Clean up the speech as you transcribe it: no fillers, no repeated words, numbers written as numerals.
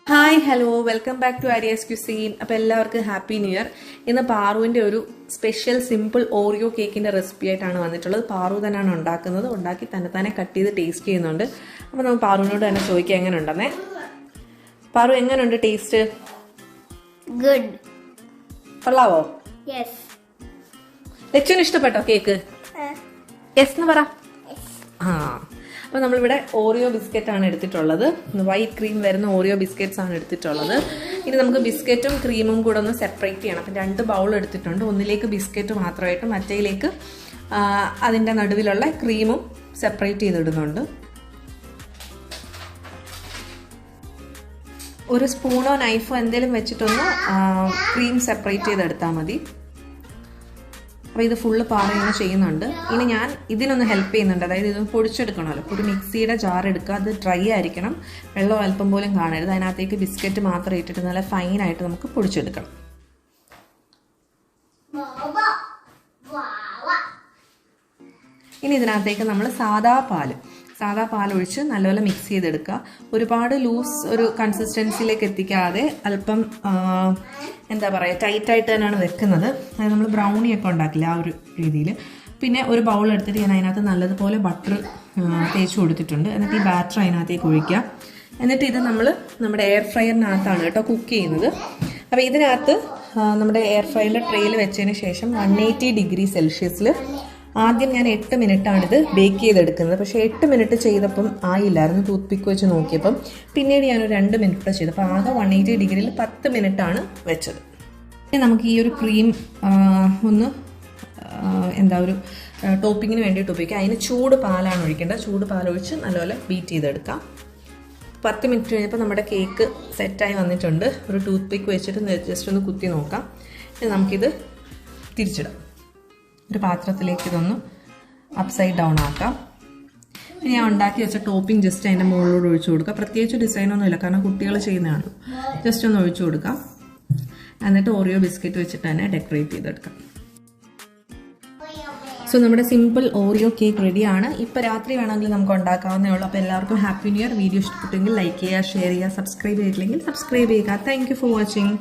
Hi hello welcome back to Aria's cuisine. അപ്പോൾ എല്ലാവർക്കും happy new year. ഇന്ന് പാറുവിൻ്റെ ഒരു സ്പെഷ്യൽ സിമ്പിൾ ഓറിയോ കേക്കിൻ്റെ റെസിപ്പി ആയിട്ടാണ് വന്നിട്ടുള്ളത്. പാറു തന്നെയാണ് ഉണ്ടാക്കുന്നത്. ഉണ്ടാക്കി തന്നെ കട്ട് ചെയ്ത് ടേസ്റ്റ് ചെയ്യുന്നുണ്ട്. അപ്പോൾ നമുക്ക് പാറുവിനോട് തന്നെ ചോദിക്കാം എങ്ങനെ ഉണ്ടെന്നേ. പാറു എങ്ങനെയുണ്ട് ടേസ്റ്റ്? ഗുഡ്. കൊള്ളാവോ? യെസ്. ലച്ചുവിന് ഇഷ്ടപ്പെട്ടോ കേക്ക്? യെസ് എന്ന് പറ. ആ, അപ്പോൾ നമ്മളിവിടെ ഓറിയോ ബിസ്ക്കറ്റ് ആണ് എടുത്തിട്ടുള്ളത്. വൈറ്റ് ക്രീം വരുന്ന ഓറിയോ ബിസ്ക്കറ്റ്സ് ആണ് എടുത്തിട്ടുള്ളത്. ഇനി നമുക്ക് ബിസ്ക്കറ്റും ക്രീമും കൂടെ ഒന്ന് സെപ്പറേറ്റ് ചെയ്യണം. അപ്പം 2 ബൗൾ എടുത്തിട്ടുണ്ട്. ഒന്നിലേക്ക് ബിസ്ക്കറ്റ് മാത്രമായിട്ട്, മറ്റേലേക്ക് അതിൻ്റെ നടുവിലുള്ള ക്രീമും സെപ്പറേറ്റ് ചെയ്തിടുന്നുണ്ട്. ഒരു സ്പൂണോ നൈഫോ എന്തെങ്കിലും വെച്ചിട്ടൊന്ന് ക്രീം സെപ്പറേറ്റ് ചെയ്തെടുത്താൽ മതി. അപ്പോൾ ഇത് ഫുള്ള് പാറ ഇങ്ങനെ ചെയ്യുന്നുണ്ട്. ഇനി ഞാൻ ഇതിനൊന്ന് ഹെൽപ്പ് ചെയ്യുന്നുണ്ട്. അതായത് ഇതൊന്ന് പൊടിച്ചെടുക്കണമല്ലോ. ഒരു മിക്സിയുടെ ജാർ എടുക്കുക. അത് ഡ്രൈ ആയിരിക്കണം. വെള്ളം അല്പം പോലും കാണരുത്. അതിനകത്തേക്ക് ബിസ്ക്കറ്റ് മാത്രം ഇട്ടിട്ട് നല്ല ഫൈനായിട്ട് നമുക്ക് പൊടിച്ചെടുക്കണം. ഇനി ഇതിനകത്തേക്ക് നമ്മൾ സാദാ പാൽ ഒഴിച്ച് നല്ലപോലെ മിക്സ് ചെയ്തെടുക്കുക. ഒരുപാട് ലൂസ് ഒരു കൺസിസ്റ്റൻസിയിലേക്ക് എത്തിക്കാതെ അല്പം എന്താ പറയുക ടൈറ്റായിട്ട് തന്നെയാണ് വെക്കുന്നത്. അതായത് നമ്മൾ ബ്രൗണിയൊക്കെ ഉണ്ടാക്കില്ല ആ ഒരു രീതിയിൽ. പിന്നെ ഒരു ബൗൾ എടുത്തിട്ട് ഞാൻ അതിനകത്ത് നല്ലതുപോലെ ബട്ടർ തേച്ച് കൊടുത്തിട്ടുണ്ട്. എന്നിട്ട് ഈ ബാറ്റർ അതിനകത്തേക്ക് ഒഴിക്കുക. എന്നിട്ട് ഇത് നമ്മുടെ എയർ ഫ്രയറിനകത്താണ് കേട്ടോ കുക്ക് ചെയ്യുന്നത്. അപ്പോൾ ഇതിനകത്ത് നമ്മുടെ എയർ ഫ്രയറിൻ്റെ ട്രേയിൽ വെച്ചതിന് ശേഷം 180 ഡിഗ്രി സെൽഷ്യസിൽ ആദ്യം ഞാൻ 8 മിനിറ്റാണ് ഇത് ബേക്ക് ചെയ്തെടുക്കുന്നത്. പക്ഷേ 8 മിനിറ്റ് ചെയ്തപ്പം ആയില്ലായിരുന്നു. ടൂത്ത് പിക്ക് വെച്ച് നോക്കിയപ്പം. പിന്നീട് ഞാനൊരു 2 മിനിറ്റ് ചെയ്തു. അപ്പോൾ ആകെ 180 ഡിഗ്രിയിൽ 10 മിനിറ്റാണ് വെച്ചത്. ഇനി നമുക്ക് ഈ ഒരു ക്രീം ഒന്ന് ഒരു ടോപ്പിങ്ങിന് വേണ്ടിയിട്ട് ഉപയോഗിക്കാം. അതിന് ചൂട് പാലാണ് ഒഴിക്കേണ്ടത്. ചൂട് പാലൊഴിച്ച് നല്ലപോലെ ബീറ്റ് ചെയ്തെടുക്കാം. 10 മിനിറ്റ് കഴിഞ്ഞപ്പോൾ നമ്മുടെ കേക്ക് സെറ്റായി വന്നിട്ടുണ്ട്. ഒരു ടൂത്ത് പിക്ക് വെച്ചിട്ട് ജസ്റ്റ് ഒന്ന് കുത്തി നോക്കാം. ഇനി നമുക്കിത് തിരിച്ചിടാം. ഒരു പാത്രത്തിലേക്ക് ഇതൊന്ന് അപ്സൈഡ് ഡൗൺ ആക്കാം. ഇനി ഞാൻ ഉണ്ടാക്കി വെച്ച ടോപ്പിംഗ് ജസ്റ്റ് അതിൻ്റെ മുകളിലൂടെ ഒഴിച്ചു കൊടുക്കുക. പ്രത്യേകിച്ച് ഡിസൈനൊന്നുമില്ല, കാരണം കുട്ടികൾ ചെയ്യുന്നതാണ്. ജസ്റ്റ് ഒന്ന് ഒഴിച്ചു കൊടുക്കാം. എന്നിട്ട് ഓറിയോ ബിസ്ക്കറ്റ് വെച്ചിട്ട് തന്നെ ഡെക്കറേറ്റ് ചെയ്തെടുക്കാം. സോ നമ്മുടെ സിമ്പിൾ ഓറിയോ കേക്ക് റെഡിയാണ്. ഇപ്പോൾ രാത്രി വേണമെങ്കിൽ നമുക്ക് ഉണ്ടാക്കാവുന്നേ ഉള്ളൂ. അപ്പോൾ എല്ലാവർക്കും ഹാപ്പി ന്യൂ ഇയർ. വീഡിയോ ഇഷ്ടപ്പെട്ടെങ്കിൽ ലൈക്ക് ചെയ്യുക, ഷെയർ ചെയ്യുക, സബ്സ്ക്രൈബ് ചെയ്തിട്ടില്ലെങ്കിൽ സബ്സ്ക്രൈബ് ചെയ്യുക. Thank you for watching.